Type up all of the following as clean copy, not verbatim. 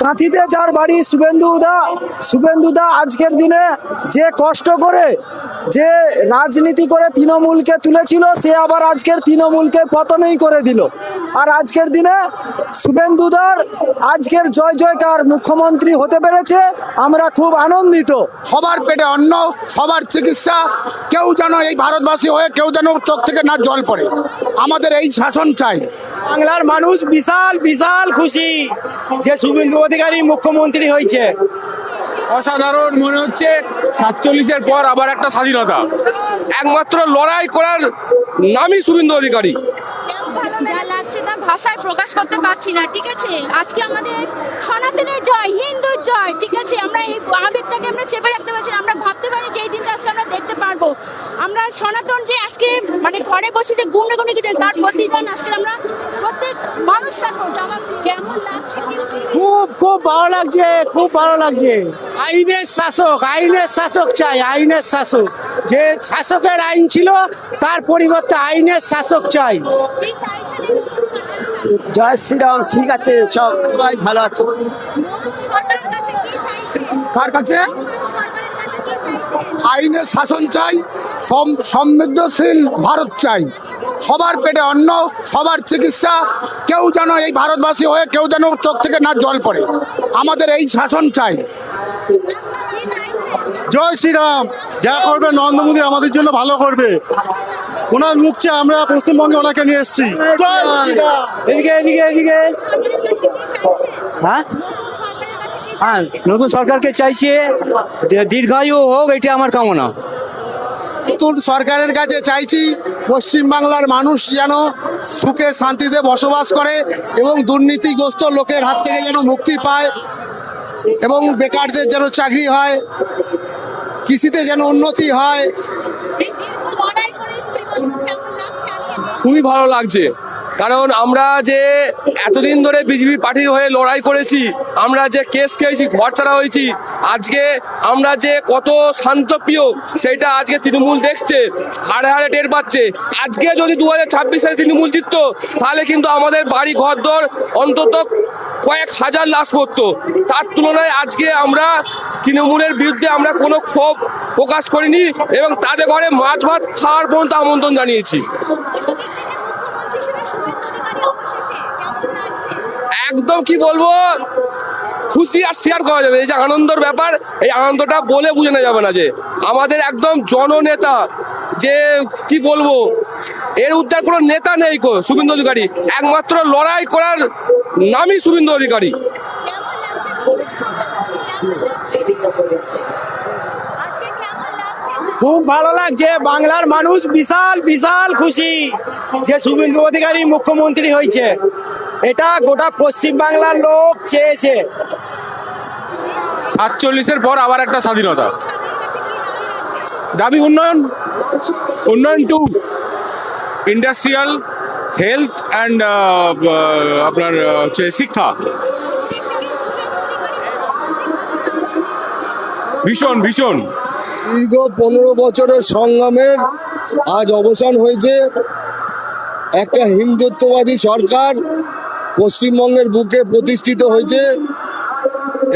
কাঁথিতে যার বাড়ি শুভেন্দুদা আজকের দিনে যে কষ্ট করে যে রাজনীতি করে তৃণমূলকে তুলেছিল, সে আবার আজকের তৃণমূলকে পতনই করে দিল। আর আজকের দিনে শুভেন্দুদার আজকের জয় জয়কার, মুখ্যমন্ত্রী হতে পেরেছে, আমরা খুব আনন্দিত। সবার পেটে অন্ন, সবার চিকিৎসা, কেউ যেন এই ভারতবাসী হয়ে কেউ যেন চোখ থেকে না জল পড়ে। আমাদের এই শাসন চাই। বাংলার মানুষ বিশাল বিশাল খুশি যে শুভেন্দু অধিকারী মুখ্যমন্ত্রী হয়েছে। অসাধারণ মনে হচ্ছে 47-এর পর আবার একটা স্বাধীনতা। একমাত্র লড়াই করার নামই শুভেন্দু অধিকারী। যা লাগছে তা ভাষায় প্রকাশ করতে পারছি না, ঠিক আছে। আজকে আমাদের সনাতনের জয়, হিন্দুর জয়, ঠিক আছে। আমরা এই আবেগটাকে আমরা চেপে রাখতে পারছি না। আমরা ভাবতে পারি যে এই দিনটা আজকে আমরা দেখতে পারবো। আমরা সনাতন যে আজকে মানে ঘরে বসে যে গুণে গেছে, তার প্রতিদান আজকে আমরা প্রত্যেক মানুষ তারপর জবাব দিই। কেমন লাগছে? খুব খুব ভালো লাগছে, খুব ভালো লাগছে। আইনের শাসক চাই, আইনের শাসক। যে শাসকের আইন ছিল তার পরিবর্তে আইনের শাসক চাই। কি চাইছেন এই নতুন সরকারের কাছে? জয় শ্রীরাম। ঠিক আছে, সবাই ভালো আছে। নতুন সরকারের কাছে কি চাইছেন? কার কাছে? নতুন সরকারের কাছে কি চাইছেন? আইনের শাসন চাই, সমৃদ্ধশীল ভারত চাই। সবার পেটে অন্ন, সবার চিকিৎসা, কেউ যেন এই ভারতবাসী হয়ে কেউ যেন চোখ থেকে না জল পড়ে। আমাদের এই শাসন চাই। কি চাইছেন? জয় শ্রীরাম। যা করবে নরেন্দ্র মোদী আমাদের জন্য ভালো করবে। ওনার মুখ চেয়ে আমরা পশ্চিমবঙ্গে ওনাকে নিয়ে এসেছি। এদিকে এদিকে এদিকে। সরকারের কাছে কি চাইছেন? হ্যাঁ নতুন সরকারের কাছে কি হ্যাঁ, চাইছেন? নতুন সরকারকে চাইছে দীর্ঘায়ু হোক, এটা আমার কামনা। নতুন সরকারের কাছে চাইছি পশ্চিমবাংলার মানুষ যেন সুখে শান্তিতে বসবাস করে এবং দুর্নীতিগ্রস্ত লোকের হাত থেকে যেন মুক্তি পায় এবং বেকারদের যেন চাকরি হয়, কৃষিতে যেন উন্নতি হয়। এই দীর্ঘ লড়াই করে পরিবর্তন কেমন লাগছে আজকে? খুবই ভালো লাগছে, কারণ আমরা যে এতদিন ধরে বিজেপি পার্টির হয়ে লড়াই করেছি, আমরা যে কেস খেয়েছি, ঘর ছাড়া হয়েছি, আজকে আমরা যে কত শান্তপ্রিয় সেটা আজকে তৃণমূল দেখছে, হাড়ে হাড়ে টের পাচ্ছে। আজকে যদি 2026 তৃণমূল জিততো, তাহলে কিন্তু আমাদের বাড়ি ঘরদর অন্তত কয়েক হাজার লাশ পড়তো। তার তুলনায় আজকে আমরা তৃণমূলের বিরুদ্ধে আমরা কোনো ক্ষোভ প্রকাশ করিনি এবং তাদের ঘরে মাছ ভাত খাওয়ার পর্যন্ত আমন্ত্রণ জানিয়েছি। মুখ্যমন্ত্রী হিসেবে শুভেন্দু অধিকারী অবশেষে কেমন লাগছে? একদম কি বলবো, খুশি আর শেয়ার করা যাবে। এই যে আনন্দের ব্যাপার, এই আনন্দটা বলে বোঝানো যাবে না। যে আমাদের একদম জননেতা, যে কি বলবো, এর উদ্ধার কোনো নেতা নেই শুভেন্দু অধিকারী। একমাত্র লড়াই করার নামই শুভেন্দু অধিকারী। কেমন লাগছে কেমন লাগছে? আজকে কেমন লাগছে? খুব ভালো লাগছে। বাংলার মানুষ বিশাল বিশাল খুশি যে শুভেন্দু অধিকারী মুখ্যমন্ত্রী হয়েছে। এটা গোটা পশ্চিম বাংলার লোক চেয়েছে। 47-এর পর আবার একটা স্বাধীনতা। সরকারের কাছে কি দাবি রাখবেন? দাবি উন্নয়ন টু ইন্ডাস্ট্রিয়াল, হেলথ অ্যান্ড আপনার হচ্ছে শিক্ষা। ভীষণ ভীষণ দীর্ঘ 15 বছরের সংগ্রামের আজ অবসান হয়েছে। একটা হিন্দুত্ববাদী সরকার পশ্চিমবঙ্গের বুকে প্রতিষ্ঠিত হয়েছে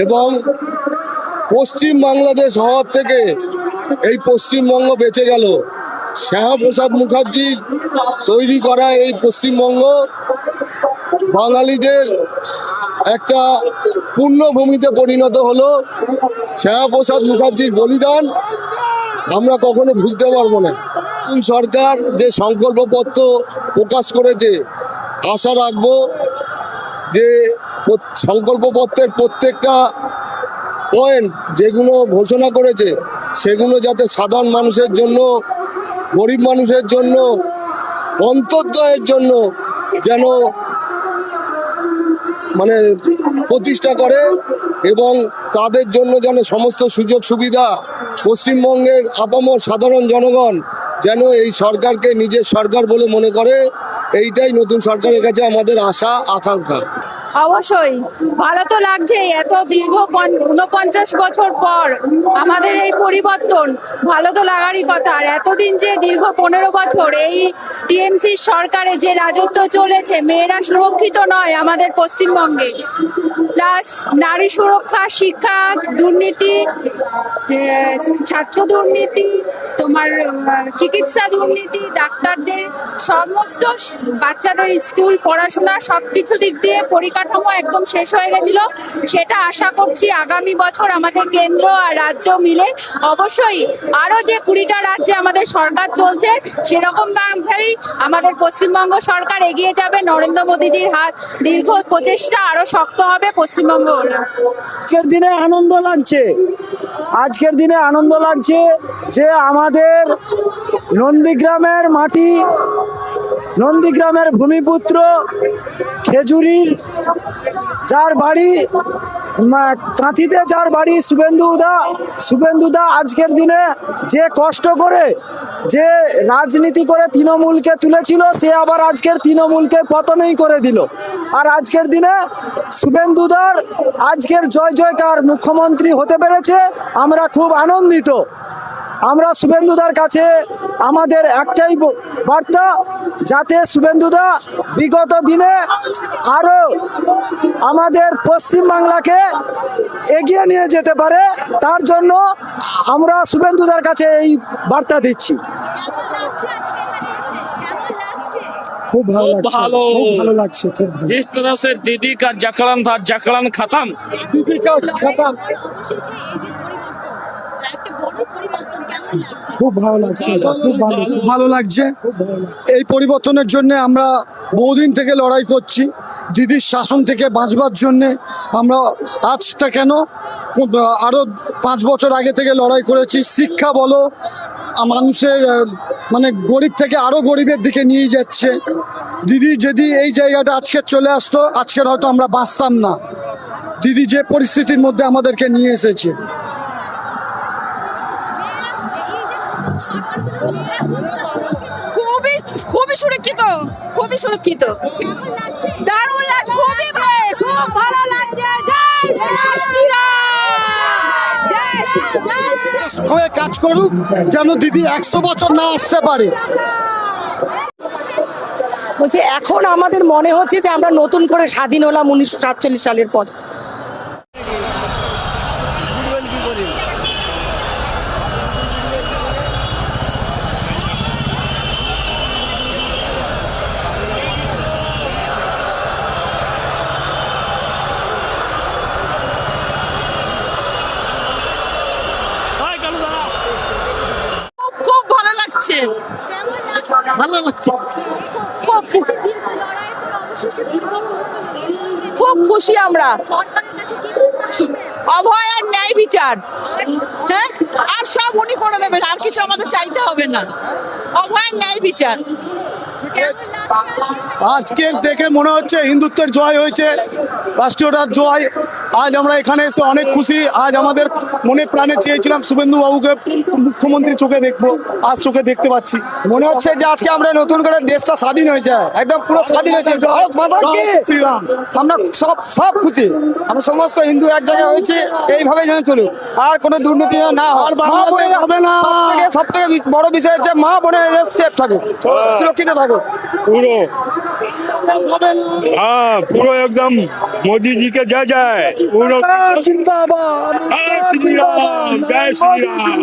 এবং পশ্চিম বাংলাদেশ হওয়ার থেকে এই পশ্চিমবঙ্গ বেঁচে গেল। শ্যামাপ্রসাদ মুখার্জি তৈরি করা এই পশ্চিমবঙ্গ বাঙালিদের একটা পুণ্যভূমিতে পরিণত হলো। শ্যামাপ্রসাদ মুখার্জির বলিদান আমরা কখনো ভুলতে পারবো না। সরকার যে সংকল্পপত্র প্রকাশ করেছে, আশা রাখবো যে সংকল্পপত্রের প্রত্যেকটা পয়েন্ট যেগুলো ঘোষণা করেছে সেগুলো যাতে সাধারণ মানুষের জন্য, গরিব মানুষের জন্য, অন্তর্দয়ের জন্য যেন মানে প্রতিষ্ঠা করে এবং তাদের জন্য যেন সমস্ত সুযোগ সুবিধা পশ্চিমবঙ্গের আপামর সাধারণ জনগণ যেন এই সরকারকে নিজের সরকার বলে মনে করে। এইটাই নতুন সরকারের কাছে আমাদের আশা আকাঙ্ক্ষা। অবশ্যই ভালো তো লাগছে, এত দীর্ঘ 49 বছর পর আমাদের এই পরিবর্তন, ভালো তো লাগারই কথা। আর এতদিন যে দীর্ঘ 15 বছর এই টিএমসি সরকারে যে রাজত্ব চলেছে, মেয়েরা সুরক্ষিত নয় আমাদের পশ্চিমবঙ্গে। প্লাস নারী সুরক্ষা, শিক্ষা, দুর্নীতি, ছাত্র দুর্নীতি, তোমার চিকিৎসা দুর্নীতি, ডাক্তারদের সমস্ত বাচ্চাদের স্কুল পড়াশোনা সবকিছু দিক দিয়ে পরিকাঠামো একদম শেষ হয়ে গেছিল। সেটা আশা করছি আগামী বছর আমাদের কেন্দ্র আর রাজ্য মিলে অবশ্যই আরো যে 20টা রাজ্যে আমাদের সরকার চলছে সেরকম ভাবেই আমাদের পশ্চিমবঙ্গ সরকার এগিয়ে যাবে। নরেন্দ্র মোদীজির হাত দীর্ঘ প্রচেষ্টা আরো শক্ত হবে পশ্চিমবঙ্গ। আজকের দিনে আনন্দ লাগছে, আজকের দিনে আনন্দ লাগছে যে আমাদের নন্দীগ্রামের মাটি, নন্দীগ্রামের ভূমিপুত্র খেজুরির যার বাড়ি, কাঁথিতে যার বাড়ি শুভেন্দুদা আজকের দিনে যে কষ্ট করে যে রাজনীতি করে তৃণমূলকে তুলেছিল, সে আবার আজকের তৃণমূলকে পতনই করে দিল। আর আজকের দিনে শুভেন্দুদার আজকের জয় জয়কার, মুখ্যমন্ত্রী হতে পেরেছে, আমরা খুব আনন্দিত। আমরা শুভেন্দুদার কাছে আমাদের একটাই বার্তা, যাতে শুভেন্দুদা বিগত দিনে আরো আমাদের পশ্চিমবাংলাকে এগিয়ে নিয়ে যেতে পারে, তার জন্য আমরা শুভেন্দুদার কাছে এই বার্তা দিচ্ছি। খুব ভালো লাগছে, খুব ভালো লাগছে, খুব ভালো। जिस तरह से दीदी का जकड़न था, जकड़न खत्म। খুব ভালো লাগছে, খুব ভালো। ভালো লাগছে। এই পরিবর্তনের জন্য আমরা বহুদিন থেকে লড়াই করছি, দিদির শাসন থেকে বাঁচবার জন্যে। আমরা আজটা কেন, আরও 5 বছর আগে থেকে লড়াই করেছি। শিক্ষা বলো, মানুষের মানে গরিব থেকে আরও গরিবের দিকে নিয়ে যাচ্ছে। দিদি যদি এই জায়গাটা আজকে চলে আসতো, আজকের হয়তো আমরা বাঁচতাম না। দিদি যে পরিস্থিতির মধ্যে আমাদেরকে নিয়ে এসেছে। খুবই খুবই সুরক্ষিত, খুবই সুরক্ষিত, দারুণ লাগছে, খুবই ভালো, খুব ভালো লাগছে। জয় শ্রীরাম, জয় শ্রীরাম। হয়ে কাজ করুক যেন দিদি 100 বছর না আসতে পারে। বলছে এখন আমাদের মনে হচ্ছে যে আমরা নতুন করে স্বাধীন হলাম 1947 সালের পর। খুব ভালো লাগছে, ভালো লাগছে, খুব খুশি আমরা। অভয় আর ন্যায় বিচার, হ্যাঁ, আর সব উনি করে দেবেন, আর কিছু আমাদের চাইতে হবে না। অভয় আর ন্যায় বিচার। আজকে দেখে মনে হচ্ছে হিন্দুত্বের জয় হয়েছে, রাষ্ট্রীয়তার জয়। আজ আমরা এখানে এসে অনেক খুশি। আজ আমাদের মনে প্রাণে চেয়েছিলাম শুভেন্দু বাবুকে মুখ্যমন্ত্রী চোখে দেখবো, আজ চোখে দেখতে পাচ্ছি। মনে হচ্ছে যে আজকে আমরা নতুন করে দেশটা স্বাধীন হয়েছে, একদম পুরো স্বাধীন হয়েছে। ভারত মাতা কি! শ্রীরাম। আমরা সব খুশি, আমরা সমস্ত হিন্দু এক জায়গায় হয়েছে, এইভাবে যেন চলুক, আর কোনো দুর্নীতি যেন না হয়। আর বাংলাদেশ হবে না। সব থেকে বড় বিষয় হচ্ছে মা বোনের সেফ থাকুক, সুরক্ষিত থাকুক। पूरो हाँ, पूरो एकदम मोदी जी के जय जय। पूरो जिंदाबाद, जय श्री राम, जय श्री राम।